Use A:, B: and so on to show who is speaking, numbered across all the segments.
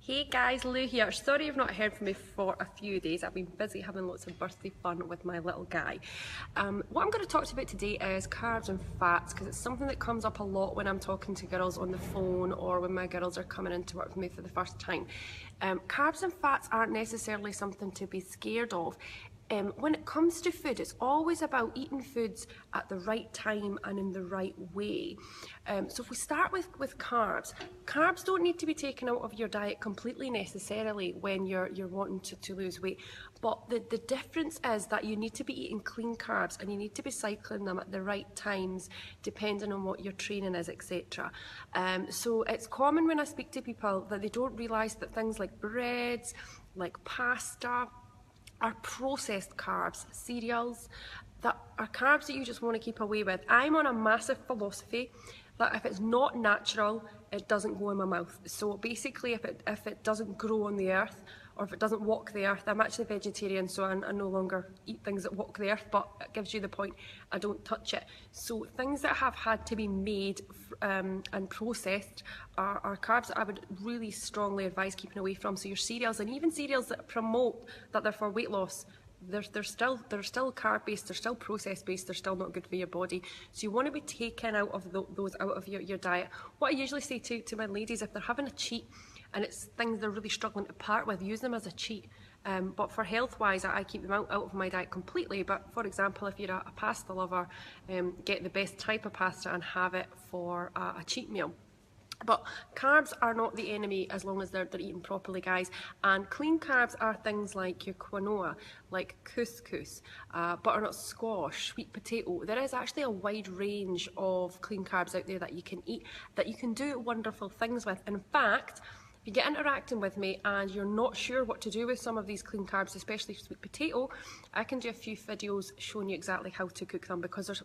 A: Hey guys, Lou here. Sorry you've not heard from me for a few days. I've been busy having lots of birthday fun with my little guy. What I'm going to talk to you about today is carbs and fats, because it's something that comes up a lot when I'm talking to girls on the phone or when my girls are coming into work with me for the first time. Carbs and fats aren't necessarily something to be scared of. When it comes to food, it's always about eating foods at the right time and in the right way. So if we start with carbs, carbs don't need to be taken out of your diet completely necessarily when you're wanting to lose weight. But the difference is that you need to be eating clean carbs and you need to be cycling them at the right times depending on what your training is, etc. So it's common when I speak to people that they don't realise that things like breads, like pasta, are processed carbs, cereals, that are carbs that you just want to keep away with. I'm on a massive philosophy that if it's not natural, it doesn't go in my mouth. So basically, if it doesn't grow on the earth, or if it doesn't walk the earth, I'm actually vegetarian, so I no longer eat things that walk the earth, but it gives you the point, I don't touch it. So things that have had to be made and processed are carbs that I would really strongly advise keeping away from. So your cereals, and even cereals that promote that they're for weight loss, they're still carb based, they're still process based, they're still not good for your body. So you want to be taking out of those out of your diet. What I usually say to my ladies, if they're having a cheat and it's things they're really struggling to part with, use them as a cheat. But for health wise, I keep them out of my diet completely. But for example, if you're a pasta lover, get the best type of pasta and have it for a cheat meal. But carbs are not the enemy as long as they're eaten properly, guys. And clean carbs are things like your quinoa, like couscous, butternut squash, sweet potato. There is actually a wide range of clean carbs out there that you can eat, that you can do wonderful things with. In fact, if you get interacting with me and you're not sure what to do with some of these clean carbs, especially sweet potato, I can do a few videos showing you exactly how to cook them, because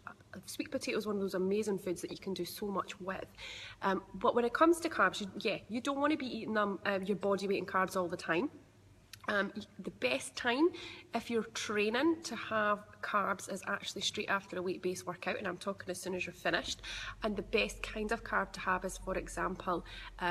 A: sweet potato is one of those amazing foods that you can do so much with. But when it comes to carbs, you don't want to be eating them your body weight in carbs all the time. The best time if you're training to have carbs is actually straight after a weight-based workout, and I'm talking as soon as you're finished. And the best kind of carb to have is, for example,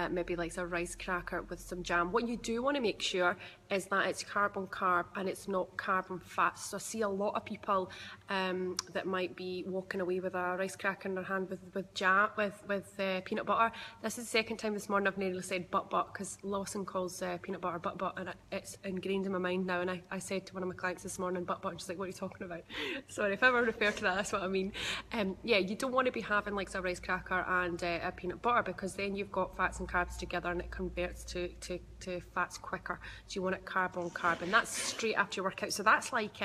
A: maybe like a rice cracker with some jam. What you do want to make sure is that it's carb on carb and it's not carb and fat. So I see a lot of people that might be walking away with a rice cracker in their hand with jam, with peanut butter. This is the second time this morning I've nearly said but, because Lawson calls peanut butter but, and it's ingrained in my mind now. And I said to one of my clients this morning, but, she's like, what are you talking about? Sorry, if I ever refer to that, that's what I mean. Yeah, you don't want to be having like a rice cracker and a peanut butter, because then you've got fats and carbs together and it converts to fats quicker. So you want it carb on carb, and that's straight after your workout. So that's like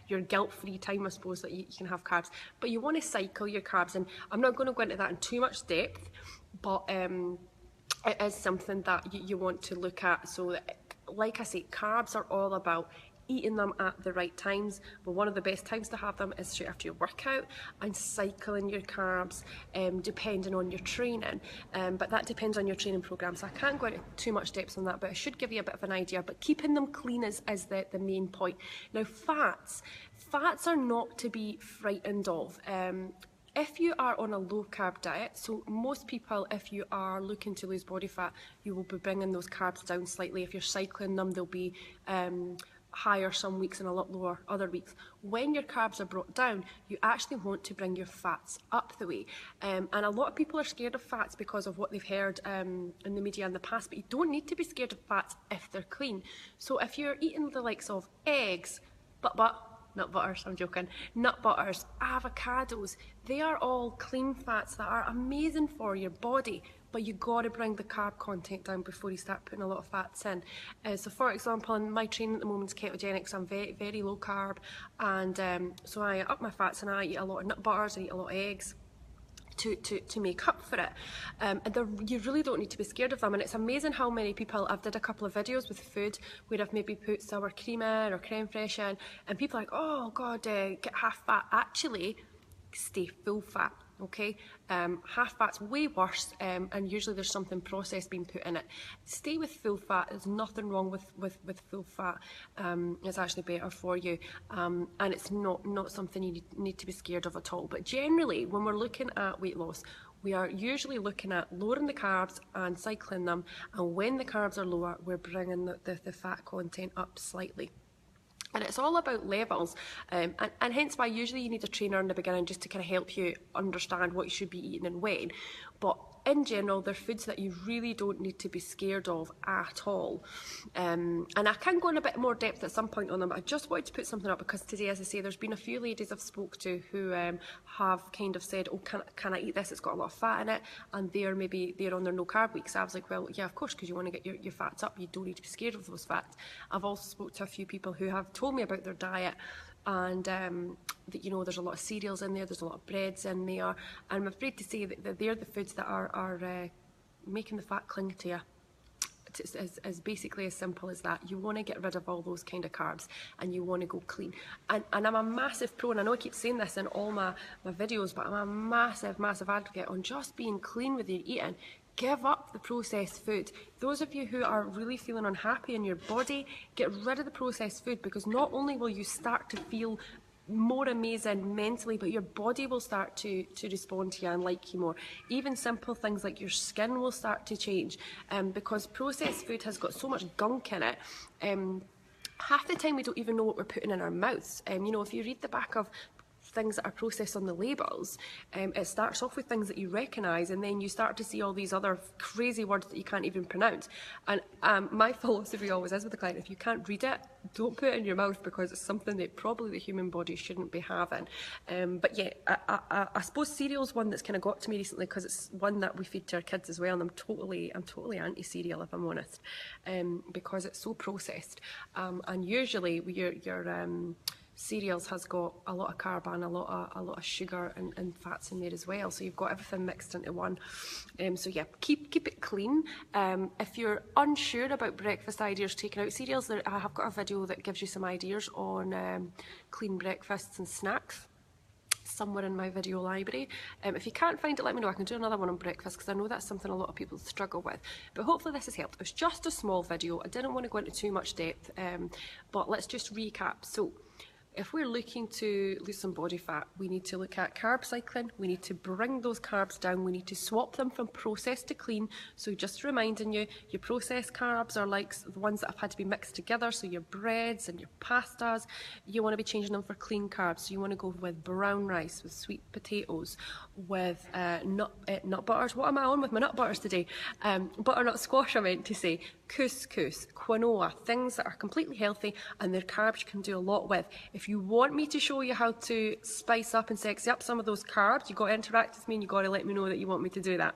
A: your guilt-free time, I suppose, that you can have carbs. But you want to cycle your carbs, and I'm not going to go into that in too much depth, but it is something that you want to look at. So like I say, carbs are all about eating them at the right times, but one of the best times to have them is straight after your workout, and cycling your carbs depending on your training. But that depends on your training program, so I can't go into too much depth on that, but I should give you a bit of an idea. But keeping them clean is the main point. Now, fats are not to be frightened of. If you are on a low carb diet, so most people, if you are looking to lose body fat, you will be bringing those carbs down slightly. If you're cycling them, they'll be higher some weeks and a lot lower other weeks. When your carbs are brought down, you actually want to bring your fats up the way. And a lot of people are scared of fats because of what they've heard in the media in the past, but you don't need to be scared of fats if they're clean. So if you're eating the likes of eggs, nut butters, I'm joking, nut butters, avocados, they are all clean fats that are amazing for your body, but you got to bring the carb content down before you start putting a lot of fats in. So for example, in my training at the moment is ketogenic, so I'm very, very low carb, and so I up my fats and I eat a lot of nut butters, I eat a lot of eggs to make up for it. And you really don't need to be scared of them. And it's amazing how many people, I've did a couple of videos with food where I've maybe put sour cream in or creme fraiche in, and people are like, oh God, get half fat. Actually, stay full fat. Okay, half fat's way worse, and usually there's something processed being put in it. Stay with full fat. There's nothing wrong with full fat. It's actually better for you, and it's not something you need to be scared of at all. But generally, when we're looking at weight loss, we are usually looking at lowering the carbs and cycling them, and when the carbs are lower, we're bringing the fat content up slightly. And it's all about levels, and hence why usually you need a trainer in the beginning just to kind of help you understand what you should be eating and when. But in general, they're foods that you really don't need to be scared of at all. And I can go in a bit more depth at some point on them. I just wanted to put something up because today, as I say, there's been a few ladies I've spoke to who have kind of said, oh, can I eat this? It's got a lot of fat in it. And they're on their no carb week. So I was like, well, yeah, of course, because you want to get your fats up. You don't need to be scared of those fats. I've also spoke to a few people who have told me about their diet, and that, you know, there's a lot of cereals in there, there's a lot of breads in there, and I'm afraid to say that they're the foods that are making the fat cling to you. It's basically as simple as that. You want to get rid of all those kind of carbs, and you want to go clean. And I'm a massive pro, and I know I keep saying this in all my videos, but I'm a massive advocate on just being clean with your eating. Give up the processed food. Those of you who are really feeling unhappy in your body, get rid of the processed food, because not only will you start to feel more amazing mentally, but your body will start to respond to you and like you more. Even simple things like your skin will start to change, because processed food has got so much gunk in it. Half the time we don't even know what we're putting in our mouths. You know, if you read the back of things that are processed on the labels, it starts off with things that you recognise, and then you start to see all these other crazy words that you can't even pronounce. And my philosophy always is with the client, if you can't read it, don't put it in your mouth, because it's something that probably the human body shouldn't be having. But yeah, I suppose cereal's one that's kind of got to me recently, because it's one that we feed to our kids as well, and I'm totally anti-cereal, if I'm honest, because it's so processed. And usually your cereals has got a lot of carb and a lot of sugar and fats in there as well, so you've got everything mixed into one. So yeah, keep it clean. If you're unsure about breakfast ideas, taking out cereals, I have got a video that gives you some ideas on clean breakfasts and snacks somewhere in my video library. If you can't find it, let me know. I can do another one on breakfast, because I know that's something a lot of people struggle with. But hopefully this has helped. It's just a small video. I didn't want to go into too much depth, but let's just recap. So if we're looking to lose some body fat, we need to look at carb cycling. We need to bring those carbs down. We need to swap them from processed to clean. So just reminding you, your processed carbs are like the ones that have had to be mixed together. So your breads and your pastas, you want to be changing them for clean carbs. So you want to go with brown rice, with sweet potatoes, with nut butters. What am I on with my nut butters today? Butternut squash, I meant to say. Couscous, quinoa, things that are completely healthy and their carbs you can do a lot with. If you want me to show you how to spice up and sexy up some of those carbs, you've got to interact with me, and you've got to let me know that you want me to do that.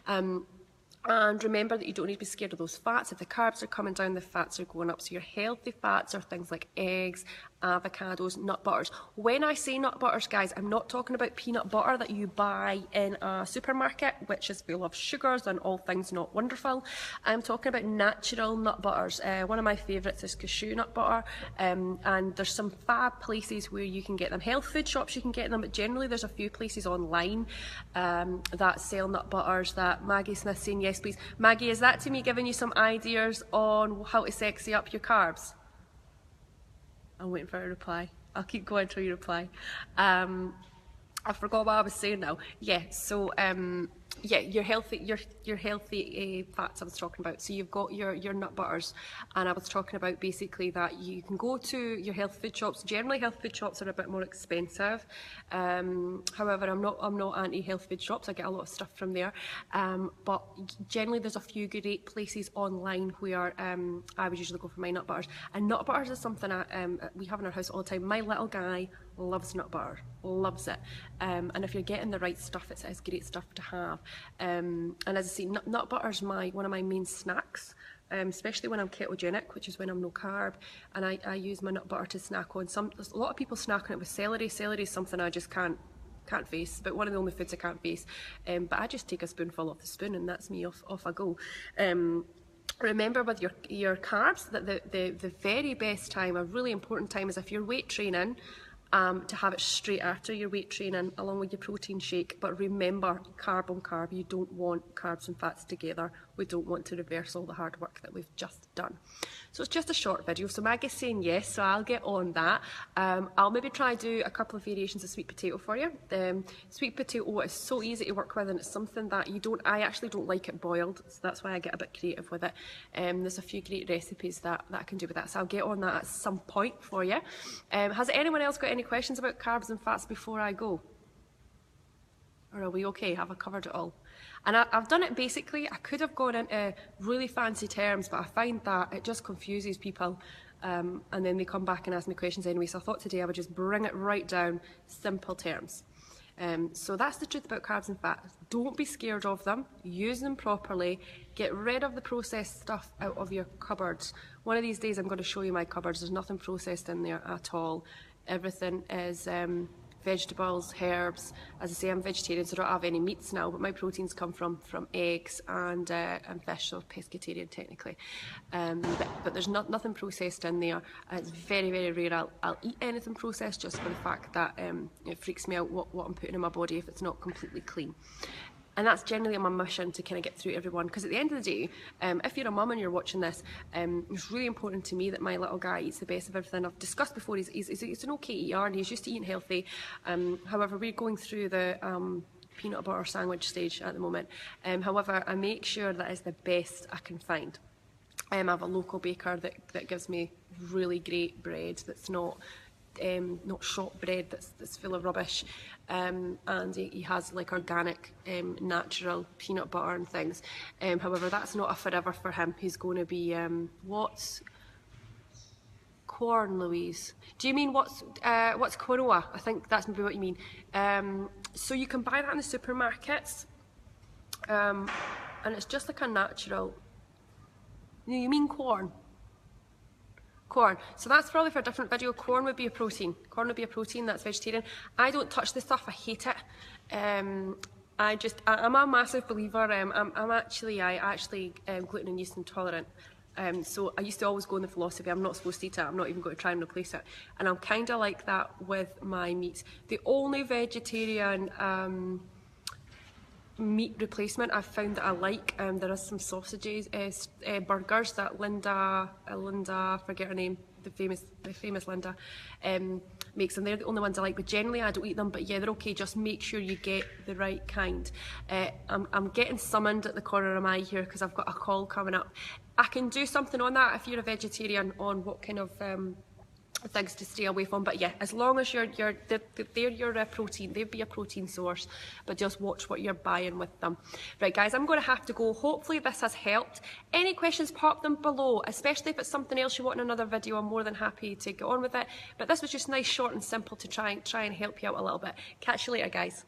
A: And remember that you don't need to be scared of those fats. If the carbs are coming down, the fats are going up. So your healthy fats are things like eggs, avocados, nut butters. When I say nut butters, guys, I'm not talking about peanut butter that you buy in a supermarket, which is full of sugars and all things not wonderful. I'm talking about natural nut butters. One of my favourites is cashew nut butter, and there's some fab places where you can get them. Health food shops you can get them, but generally there's a few places online that sell nut butters. That Maggie Smith saying yes please. Maggie, is that to me giving you some ideas on how to sexy up your carbs? I'm waiting for a reply. I'll keep going until you reply. I forgot what I was saying now. Yeah, so yeah, your healthy fats I was talking about. So you've got your nut butters, and I was talking about basically that you can go to your health food shops. Generally, health food shops are a bit more expensive. However, I'm not anti health food shops. I get a lot of stuff from there. But generally, there's a few great places online where I would usually go for my nut butters. And nut butters is something we have in our house all the time. My little guy loves nut butter, loves it. And if you're getting the right stuff, it's great stuff to have. And as I say, nut butter is one of my main snacks, especially when I'm ketogenic, which is when I'm no carb, and I use my nut butter to snack on. A lot of people snack on it with celery. Celery is something I just can't face, but one of the only foods I can't face. But I just take a spoonful off the spoon, and that's me, off I go. Remember with your carbs that the very best time, a really important time, is if you're weight training, to have it straight after your weight training along with your protein shake. But remember, carb on carb, you don't want carbs and fats together we don't want to reverse all the hard work that we've just done. So it's just a short video. So Maggie's saying yes, so I'll get on that. I'll maybe try do a couple of variations of sweet potato for you. Sweet potato is so easy to work with, and it's something that I actually don't like it boiled, so that's why I get a bit creative with it. There's a few great recipes that I can do with that, so I'll get on that at some point for you. Has anyone else got any questions about carbs and fats before I go? Or are we okay? Have I covered it all? And I've done it basically. I could have gone into really fancy terms, but I find that it just confuses people, and then they come back and ask me questions anyway. So I thought today I would just bring it right down, simple terms. So that's the truth about carbs and fats. Don't be scared of them. Use them properly. Get rid of the processed stuff out of your cupboards. One of these days I'm going to show you my cupboards. There's nothing processed in there at all. Everything is vegetables, herbs. As I say, I'm vegetarian, so I don't have any meats now, but my proteins come from eggs and fish, so pescatarian technically. But there's nothing processed in there. It's very, very rare I'll eat anything processed, just for the fact that it freaks me out what I'm putting in my body if it's not completely clean. And that's generally my mission, to kind of get through everyone, because at the end of the day, if you're a mum and you're watching this, it's really important to me that my little guy eats the best of everything. I've discussed before, he's an okay eater and he's used to eating healthy. However, we're going through the peanut butter sandwich stage at the moment. However, I make sure that it's the best I can find. I have a local baker that gives me really great bread that's not shop bread that's full of rubbish, and he has like organic natural peanut butter and things. However, that's not a forever for him. He's going to be what's corn, Louise? Do you mean what's quinoa? I think that's maybe what you mean. So you can buy that in the supermarkets, and it's just like a natural. You mean corn? Corn. So that's probably for a different video. Corn would be a protein. Corn would be a protein that's vegetarian. I don't touch this stuff. I hate it. I'm a massive believer. I actually gluten and yeast intolerant. So I used to always go in the philosophy, I'm not supposed to eat it, I'm not even going to try and replace it. And I'm kind of like that with my meats. The only vegetarian meat replacement I've found that I like, there is some sausages, burgers that Linda, forget her name, the famous Linda, makes them. They're the only ones I like, but generally I don't eat them. But yeah, they're okay. Just make sure you get the right kind. I'm getting summoned at the corner of my eye here because I've got a call coming up. I can do something on that if you're a vegetarian, on what kind of things to stay away from. But yeah, as long as they're your protein, they'd be a protein source, but just watch what you're buying with them. Right guys, I'm going to have to go. Hopefully this has helped. Any questions, pop them below, especially if it's something else you want in another video. I'm more than happy to get on with it, but this was just nice, short and simple to try and help you out a little bit. Catch you later guys.